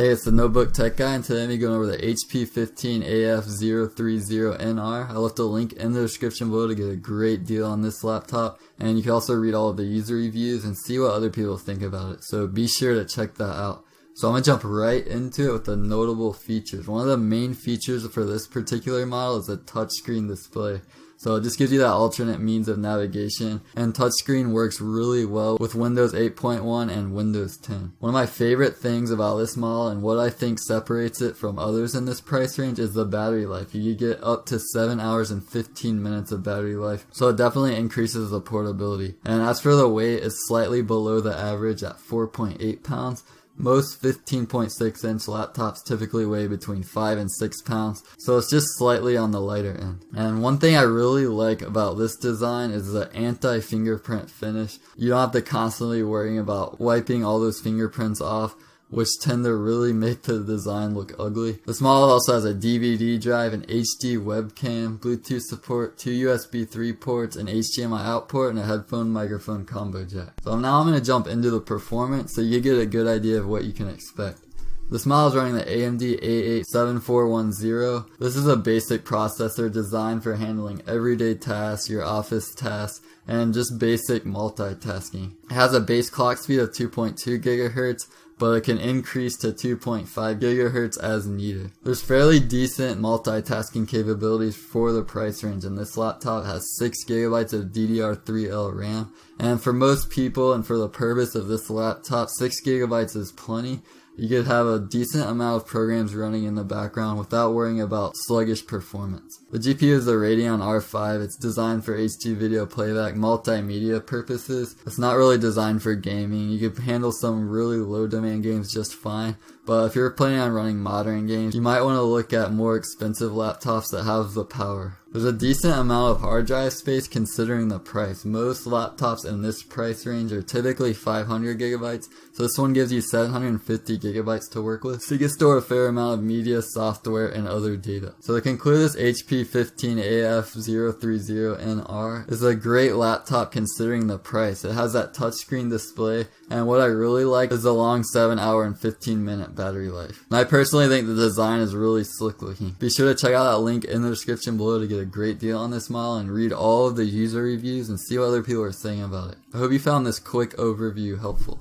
Hey, it's the Notebook Tech Guy, and today I'm going over the HP 15AF030NR. I left a link in the description below to get a great deal on this laptop, and you can also read all of the user reviews and see what other people think about it, so be sure to check that out. So I'm going to jump right into it with the notable features. One of the main features for this particular model is a touchscreen display. So it just gives you that alternate means of navigation, and touchscreen works really well with Windows 8.1 and Windows 10. One of my favorite things about this model and what I think separates it from others in this price range is the battery life. You get up to 7 hours and 15 minutes of battery life, so it definitely increases the portability. And as for the weight, it's slightly below the average at 4.8 pounds. Most 15.6 inch laptops typically weigh between 5 and 6 pounds, so it's just slightly on the lighter end. And one thing I really like about this design is the anti-fingerprint finish. You don't have to constantly worry about wiping all those fingerprints off, which tend to really make the design look ugly. This model also has a DVD drive, an HD webcam, Bluetooth support, 2 USB 3 ports, an HDMI out port, and a headphone microphone combo jack. So now I'm going to jump into the performance so you get a good idea of what you can expect. This model is running the AMD A8 7410. This is a basic processor designed for handling everyday tasks, your office tasks, and just basic multitasking. It has a base clock speed of 2.2 GHz, but it can increase to 2.5 GHz as needed. There's fairly decent multitasking capabilities for the price range, and this laptop has 6 GB of DDR3L RAM. And for most people and for the purpose of this laptop, 6 GB is plenty. You could have a decent amount of programs running in the background without worrying about sluggish performance. The GPU is a Radeon R5. It's designed for HD video playback multimedia purposes. It's not really designed for gaming. You could handle some really low demand games just fine, but if you're planning on running modern games, you might want to look at more expensive laptops that have the power. There's a decent amount of hard drive space considering the price. Most laptops in this price range are typically 500 GB, so this one gives you 750 GB to work with. So you can store a fair amount of media, software, and other data. So to conclude, this HP 15AF030NR is a great laptop considering the price. It has that touchscreen display, and what I really like is the long 7 hour and 15 minute battery life. And I personally think the design is really slick looking. Be sure to check out that link in the description below to get a great deal on this model and read all of the user reviews and see what other people are saying about it. I hope you found this quick overview helpful.